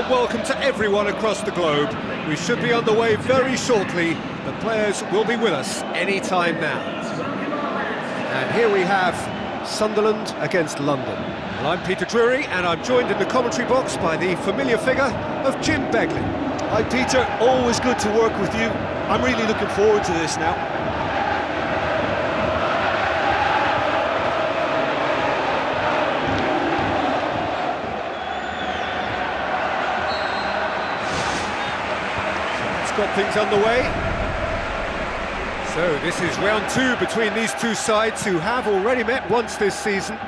warm welcome to everyone across the globe. We should be on the way very shortly. The players will be with us any time now. And here we have Sunderland against London. Well, I'm Peter Drury, and I'm joined in the commentary box by the familiar figure of Jim Beglin. Hi Peter, always good to work with you. I'm really looking forward to this now. Got things underway. So this is round two between these two sides who have already met once this season.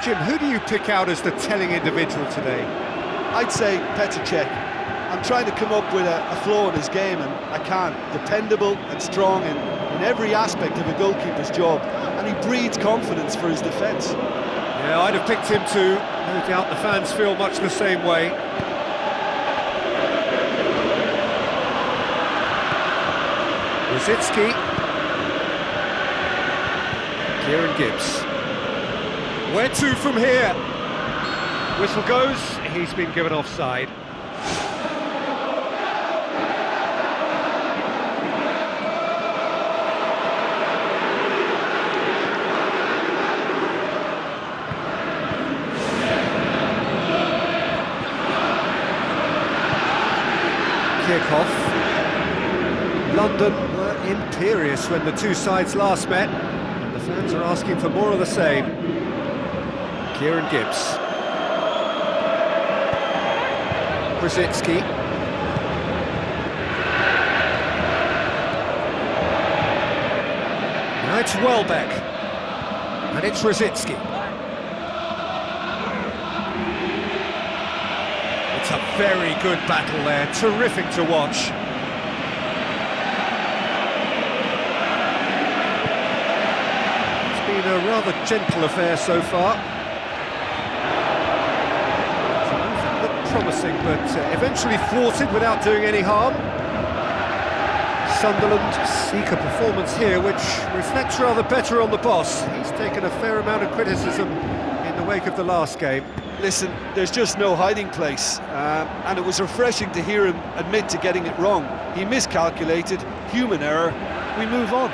Jim, who do you pick out as the telling individual today? I'd say Petr Cech. I'm trying to come up with a flaw in his game and I can't. Dependable and strong in every aspect of a goalkeeper's job, and he breeds confidence for his defence. Yeah, I'd have picked him too. No doubt the fans feel much the same way. Rosicki, Kieran Gibbs. Where to from here? Whistle goes, he's been given offside. Kick-off. London were imperious when the two sides last met, and the fans are asking for more of the same. Kieran Gibbs. Rosicki. Now it's Welbeck. And it's Rosicki. It's a very good battle there, terrific to watch. A rather gentle affair so far. The movement looked promising, but eventually thwarted without doing any harm. Sunderland seek a performance here which reflects rather better on the boss. He's taken a fair amount of criticism in the wake of the last game. Listen, there's just no hiding place, and it was refreshing to hear him admit to getting it wrong. He miscalculated, human error, we move on.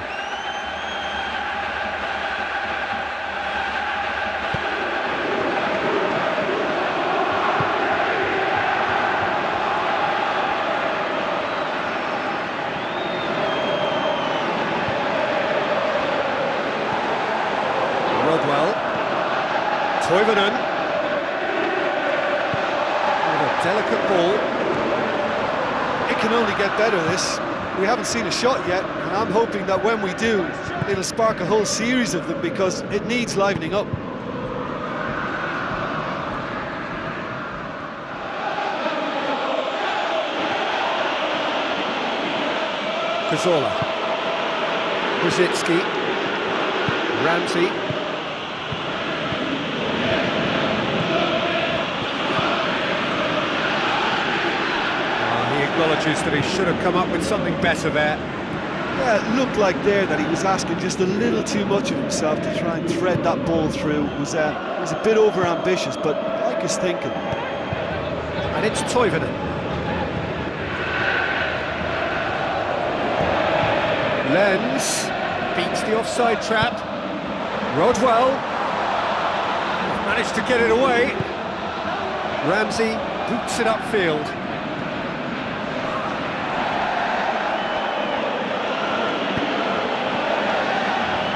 Toivonen with a delicate ball. It can only get better, this. We haven't seen a shot yet, and I'm hoping that when we do, it'll spark a whole series of them, because it needs livening up. Cazorla. Rosicki. Ramsey. Acknowledges that he should have come up with something better there. Yeah, it looked like there that he was asking just a little too much of himself to try and thread that ball through. It was a bit over-ambitious, but I like his thinking. And it's Toivonen. Lenz beats the offside trap. Rodwell managed to get it away. Ramsey boots it upfield.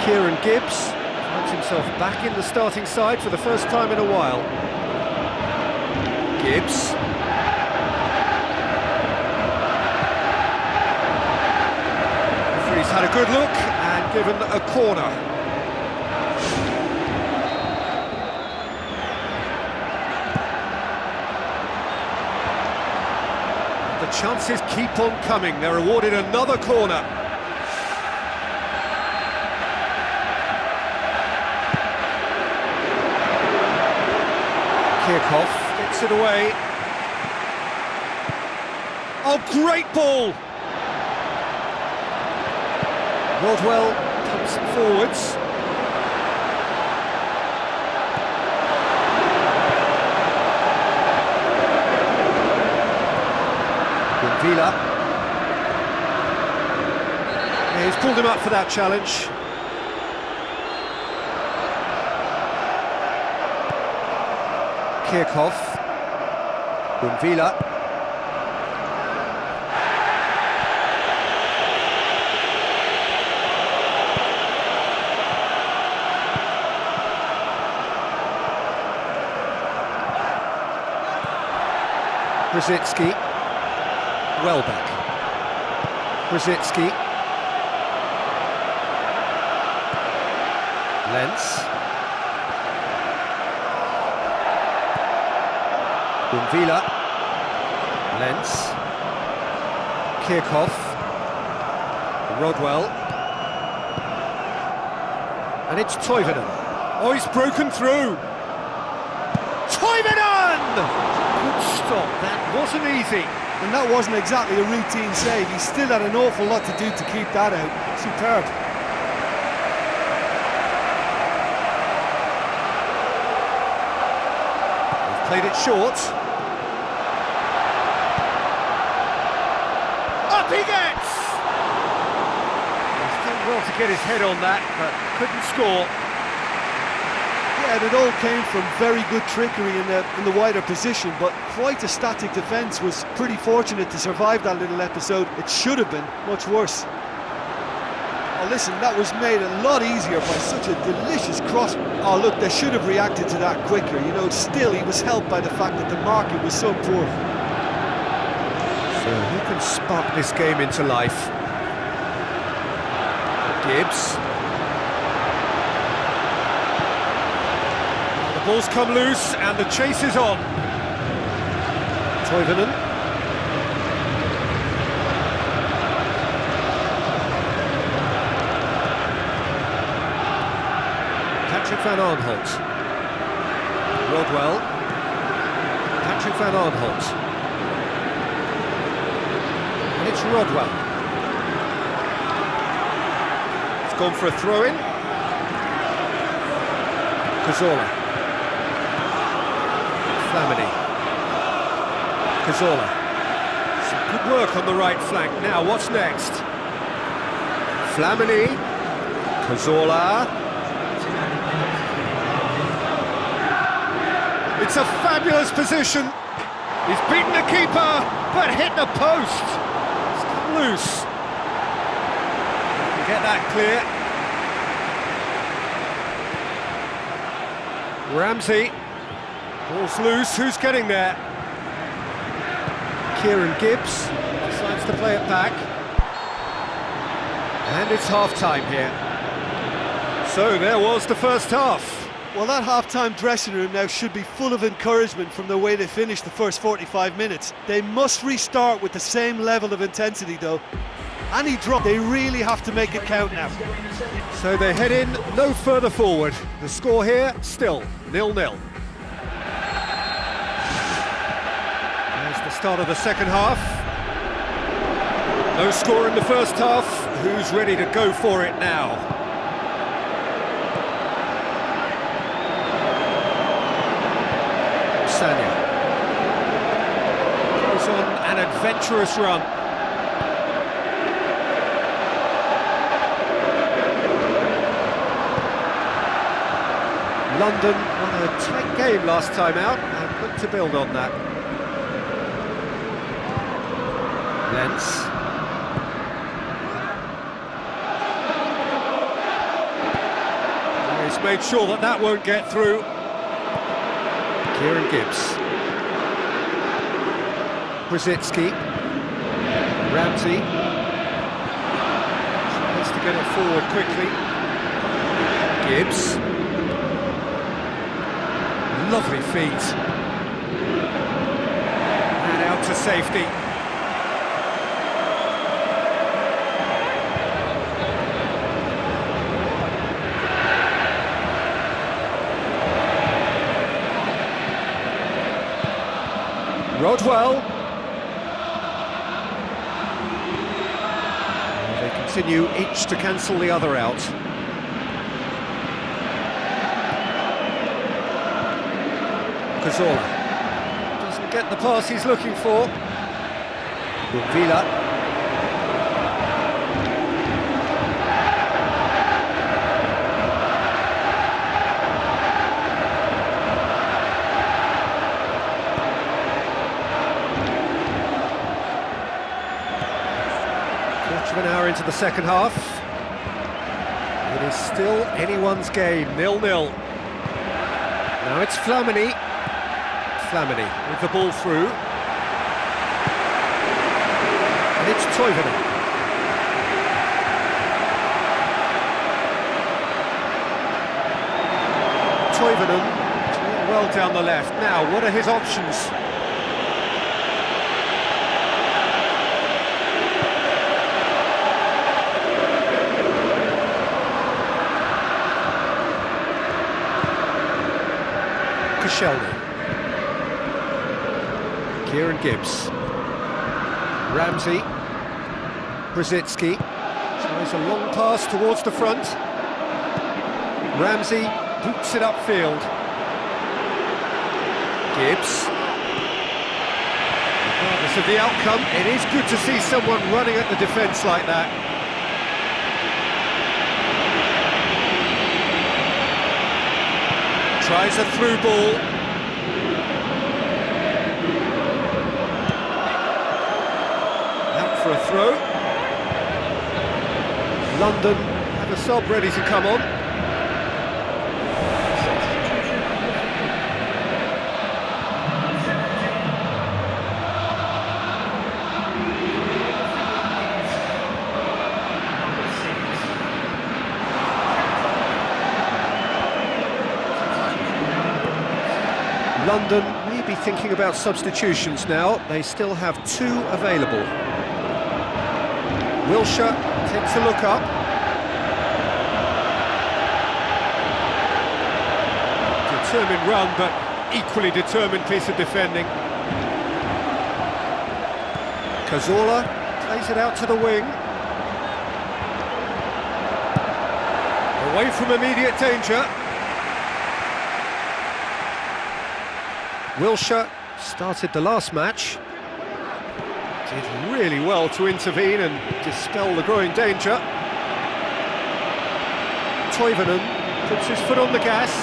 Kieran Gibbs finds himself back in the starting side for the first time in a while. Gibbs. Referee's had a good look and given a corner. The chances keep on coming. They're awarded another corner. Kirchhoff gets it away. Oh, great ball! Rodwell pumps it forwards. Villa. Yeah, he's pulled him up for that challenge. Kirchhoff. Villa. Brzezinski. Welbeck. Brzezinski. Lens. Villa. Lens. Kirchhoff. Rodwell. And it's Toivonen. Oh, he's broken through. Toivonen! Good stop, that wasn't easy. And that wasn't exactly a routine save. He still had an awful lot to do to keep that out. Superb. They've played it short. Up he gets! He's done well to get his head on that, but couldn't score. Yeah, and it all came from very good trickery in the wider position, but quite a static defence. Was pretty fortunate to survive that little episode. It should have been much worse. Oh, listen, that was made a lot easier by such a delicious cross. Oh, look, they should have reacted to that quicker. You know, still he was helped by the fact that the marking was so poor. So who can spark this game into life? Gibbs. The ball's come loose and the chase is on. Toivonen. Patrick van Aanholt. Rodwell. Patrick van Aanholt. And it's Rodwell. It's gone for a throw-in. Cazorla. Flamini. Cazorla. Some good work on the right flank. Now, what's next? Flamini. Cazorla. It's a fabulous position. He's beaten the keeper, but hit the post. It's come loose. Get that clear. Ramsey. Ball's loose. Who's getting there? Kieran Gibbs decides to play it back. And it's half-time here. So there was the first half. Well, that half-time dressing room now should be full of encouragement from the way they finished the first 45 minutes. They must restart with the same level of intensity, though. Any drop, they really have to make it count now. So they head in no further forward. The score here, still 0-0. There's the start of the second half. No score in the first half. Who's ready to go for it now? Sanya goes on an adventurous run. London won a tight game last time out and look to build on that. Lens. He's made sure that that won't get through. Kieran Gibbs. Brzezinski. Ramsey. Tries to get it forward quickly. Gibbs. Lovely feet. And out to safety. Rodwell. They continue each to cancel the other out. Cazorla doesn't get the pass he's looking for. Villa. Quarter of an hour into the second half. It is still anyone's game, 0-0. Now it's Flamini. Flamini with the ball through. And it's Toivonen. Toivonen doing well down the left. Now, what are his options? Koscielny. Kieran Gibbs. Ramsey. Brzezinski. Tries a long pass towards the front. Ramsey boots it upfield. Gibbs. Regardless of the outcome, it is good to see someone running at the defence like that. Tries a through ball. Out for a throw. London have a sub ready to come on. London may be thinking about substitutions now. They still have 2 available. Wilshere takes a look up. Determined run, but equally determined piece of defending. Cazorla plays it out to the wing. Away from immediate danger. Wilshere started the last match. Did really well to intervene and dispel the growing danger. Toivonen puts his foot on the gas,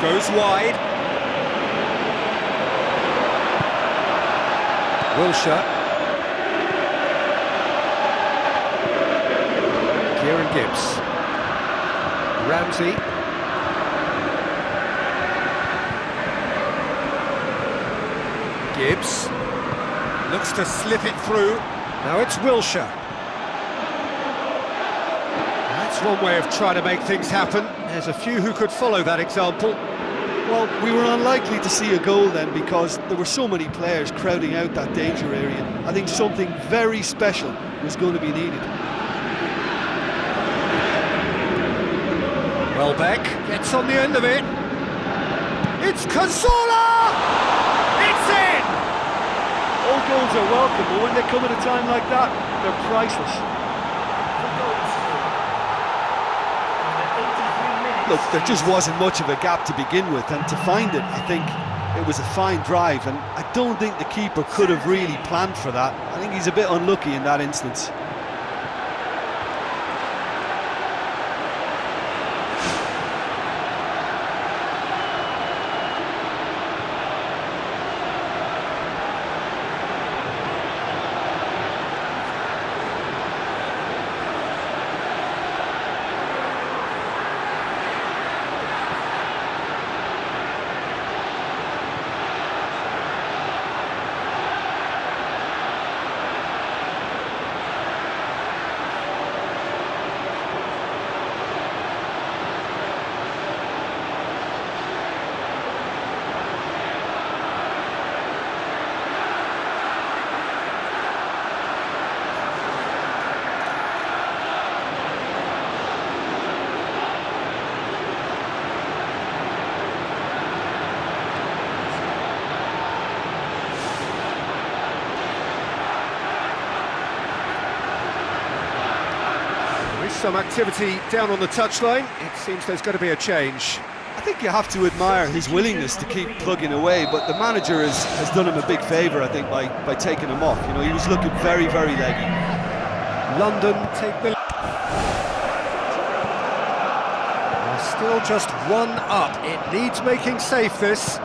goes wide. Wilshere. Kieran Gibbs. Ramsey. Gibbs looks to slip it through. Now it's Wilshere. That's one way of trying to make things happen. There's a few who could follow that example. Well, we were unlikely to see a goal then because there were so many players crowding out that danger area. I think something very special was going to be needed. Welbeck gets on the end of it. It's Cazorla! It's in! All goals are welcome, but when they come at a time like that, they're priceless. Look, there just wasn't much of a gap to begin with, and to find it, I think it was a fine drive, and I don't think the keeper could have really planned for that. I think he's a bit unlucky in that instance. Some activity down on the touchline. It seems there's got to be a change. I think you have to admire his willingness to keep plugging away, but the manager has done him a big favour, I think, by taking him off. You know, he was looking very, very leggy. London take the... They're still just one up. It needs making safe, this.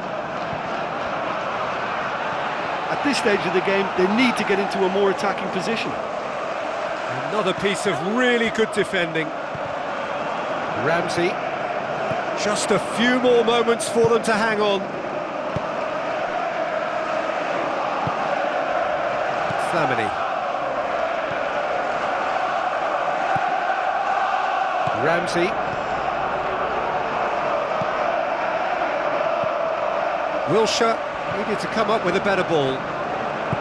At this stage of the game, they need to get into a more attacking position. Another piece of really good defending. Ramsey. Just a few more moments for them to hang on. Flamini. Ramsey. Wilshere needed to come up with a better ball.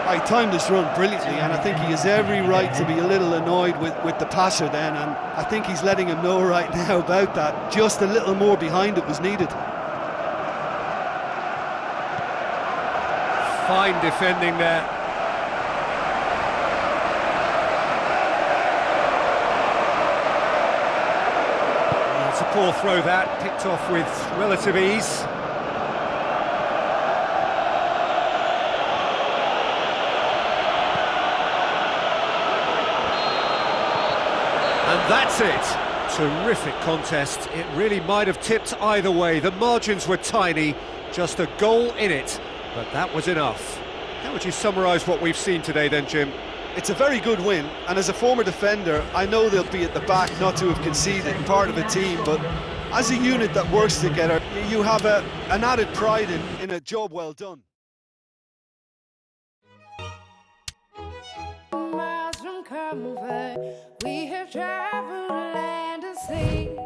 He timed this run brilliantly, and I think he has every right to be a little annoyed with the passer then, and I think he's letting him know right now about that. Just a little more behind it was needed. Fine defending there. It's a poor throw that, picked off with relative ease. And that's it. Terrific contest. It really might have tipped either way. The margins were tiny, just a goal in it, but that was enough. How would you summarise what we've seen today then, Jim? It's a very good win, and as a former defender, I know they'll be at the back not to have conceded, part of a team, but as a unit that works together, you have an added pride in a job well done. Miles from comfort, we have traveled land and sea.